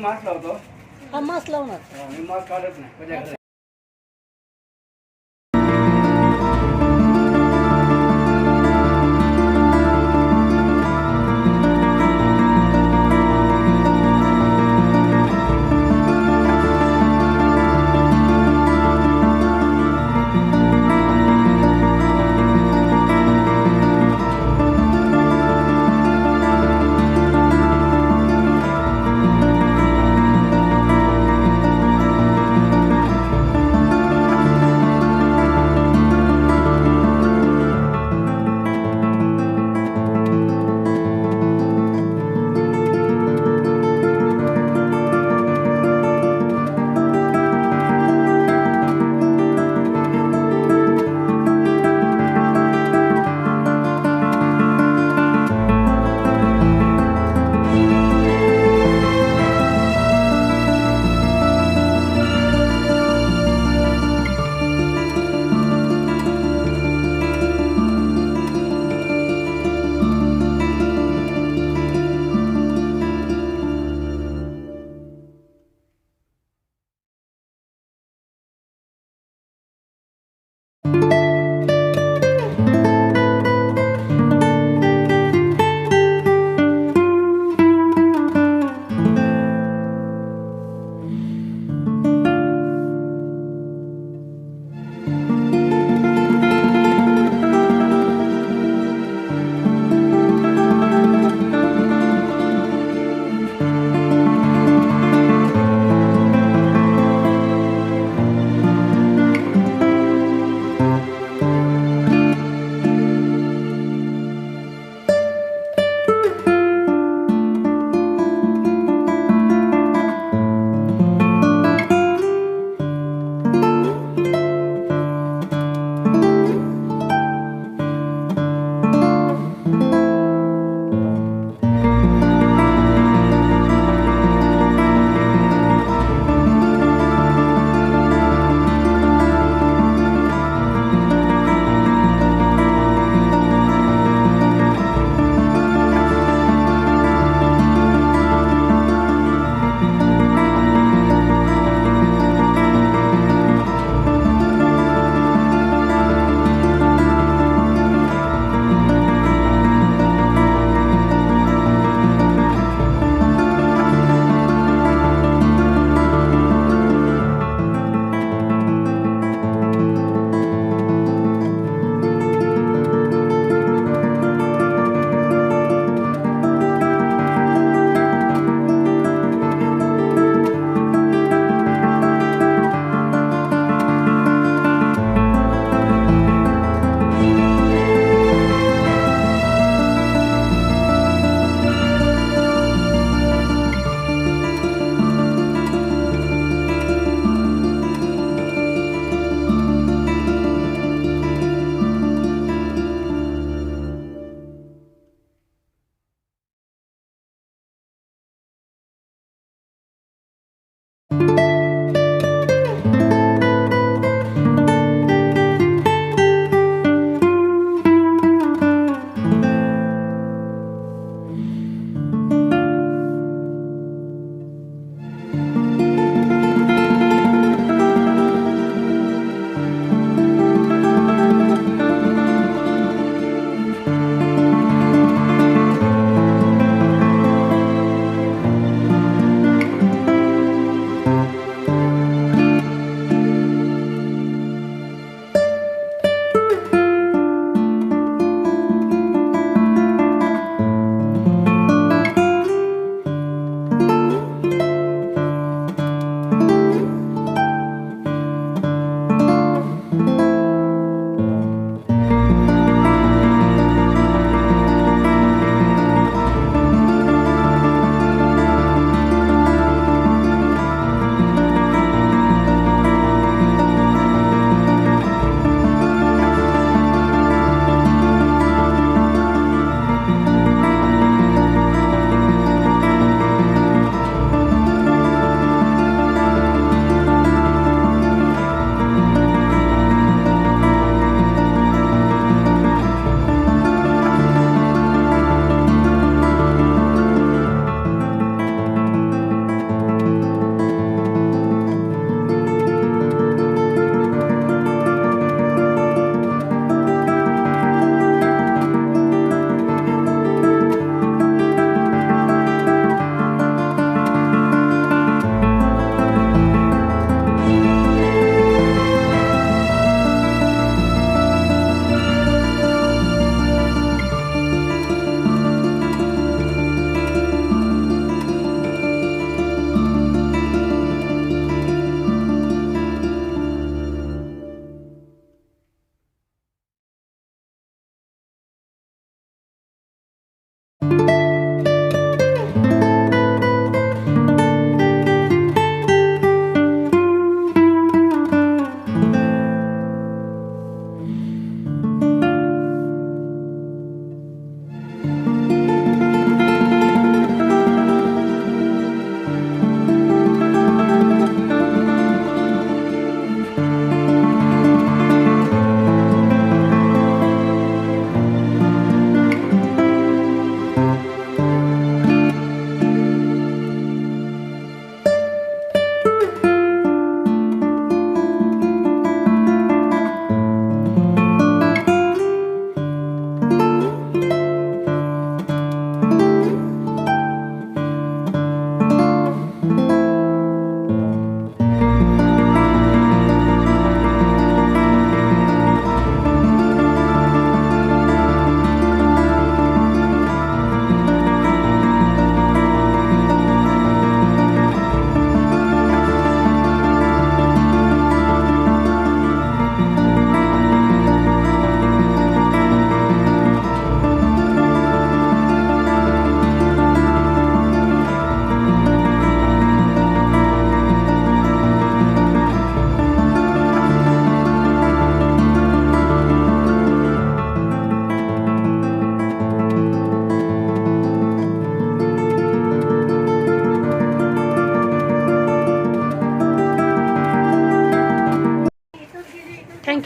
Mask लावतो. हा mask लावणार. मी मास्क काढत नाही.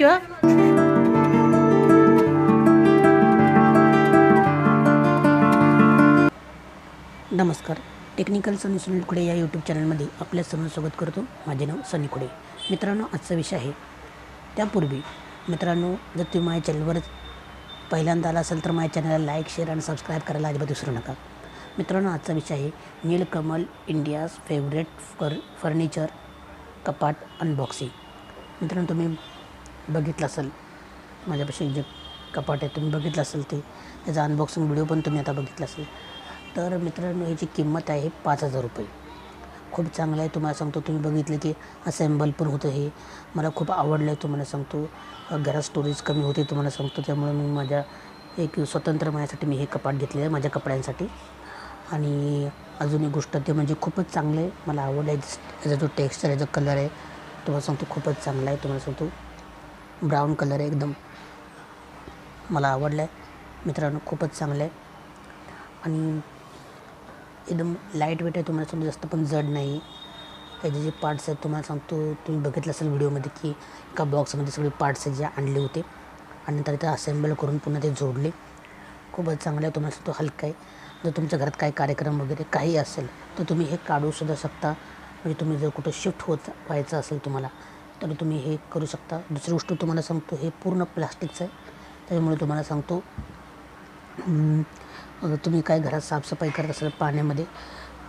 थँक्यू. नमस्कार. टेक्निकल सुनील खुडे या यूट्यूब चॅनलमध्ये आपल्या सर्वांचं स्वागत करतो. माझे नाव सुनील खुडे. मित्रांनो, आजचा विषय आहे. त्यापूर्वी मित्रांनो, जर तुम्ही माझ्या चॅनलवर पहिल्यांदा आला असेल तर माझ्या चॅनलला लाईक, शेअर आणि सबस्क्राईब करायला अजिबात विसरू नका. मित्रांनो, आजचा विषय आहे नीलकमल इंडियाज फेवरेट फर्निचर कपाट अनबॉक्सिंग. मित्रांनो, तुम्ही बघितलं असेल माझ्यापाशी जे कपाट आहे, तुम्ही बघितलं असेल ते त्याचा अनबॉक्सिंग व्हिडिओ पण तुम्ही आता बघितला असेल. तर मित्रांनो, याची किंमत आहे 5,000 रुपये. खूप चांगलं आहे. तुम्हाला सांगतो, तुम्ही बघितलं की असेंबल पण होतं. हे मला खूप आवडलं आहे. तुम्हाला सांगतो, घरात स्टोरेज कमी होते तुम्हाला सांगतो. त्यामुळे मी माझ्या एक स्वतंत्र माझ्यासाठी मी हे कपाट घेतलेलं आहे माझ्या कपड्यांसाठी. आणि अजून एक गोष्ट ते म्हणजे खूपच चांगलं आहे. मला आवडलं आहे. याचा जो टेक्स्चर, याचा कलर आहे तुम्हाला सांगतो खूपच चांगला आहे. तुम्हाला सांगतो ब्राऊन कलर आहे एकदम. मला आवडलं आहे मित्रांनो, खूपच चांगलं आहे. आणि एकदम लाईट वेट आहे. तुम्हाला सांगतो जास्त पण जड नाही. याचे जे पार्ट्स आहेत तुम्हाला सांगतो, तुम्ही बघितलं असेल व्हिडिओमध्ये की एका बॉक्समध्ये सगळे पार्ट्स आहेत जे आणले होते आणि नंतर ते असेंबल करून पुन्हा ते जोडले. खूपच चांगलं आहे. तुम्हाला सांगतो हलका आहे. जर तुमच्या घरात काही कार्यक्रम वगैरे काही असेल तर तुम्ही हे काढूसुद्धा शकता. म्हणजे तुम्ही जर कुठं शिफ्ट व्हायचं असेल तुम्हाला तर तुम्ही हे करू शकता. दुसरी गोष्ट तुम्हाला सांगतो, हे पूर्ण प्लास्टिकचं आहे. त्याच्यामुळे तुम्हाला सांगतो, तुम्ही काय घरात साफसफाई करत असाल पाण्यामध्ये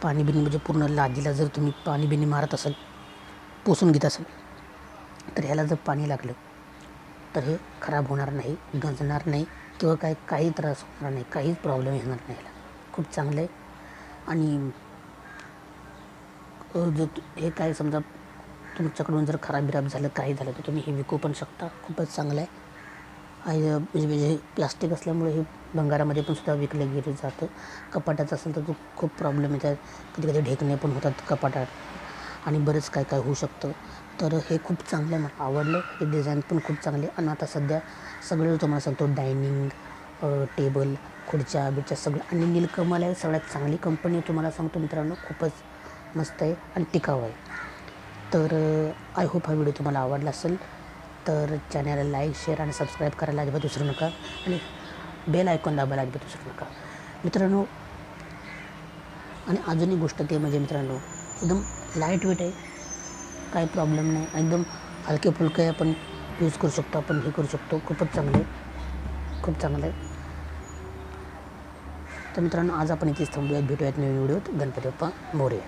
पाणी बिणी म्हणजे पूर्ण लादीला जर तुम्ही पाणी बिणी मारत असाल, पुसून घेत असाल, तर ह्याला जर पाणी लागलं तर हे खराब होणार नाही, गंजणार नाही किंवा काही त्रास होणार नाही, काहीच प्रॉब्लेम येणार नाही. ह्याला खूप चांगलं आहे. आणि जर हे काय समजा तुमच्याकडून जर खराब झालं, काही झालं, तर तुम्ही हे विकू पण शकता. खूपच चांगलं आहे. म्हणजे प्लास्टिक असल्यामुळे हे भंगारामध्ये पण सुद्धा विकलं गेलं जातं. कपाटाचं असेल तर तो खूप प्रॉब्लेम येतात. कधी ढेकणे पण होतात कपाटात आणि बरेच काय होऊ शकतं. तर हे खूप चांगलं आहे. मला आवडलं. हे डिझाईन पण खूप चांगले. आणि आता सध्या सगळे तुम्हाला सांगतो डायनिंग टेबल, खुर्च्या बिर्च्या सगळं. आणि नीलकमल आहे सगळ्यात चांगली कंपनी तुम्हाला सांगतो मित्रांनो. खूपच मस्त आहे आणि टिकाऊ आहे. तर आय होप हा व्हिडिओ तुम्हाला आवडला असेल. तर चॅनलला लाईक, शेअर आणि सबस्क्राईब करायला अजिबात विसरू नका. आणि बेल आयकॉन दाबायला अजिबात विसरू नका मित्रांनो. आणि अजून एक गोष्ट ते म्हणजे मित्रांनो, एकदम लाईट वेट आहे, काही प्रॉब्लेम नाही. एकदम हलके फुलके आपण यूज करू शकतो, आपण हे करू शकतो. खूपच चांगलं आहे, खूप चांगलं आहे. तर मित्रांनो, आज आपण इथेच थांबूयात. भेटूयात नवीन व्हिडिओत. गणपती बाप्पा मोरया.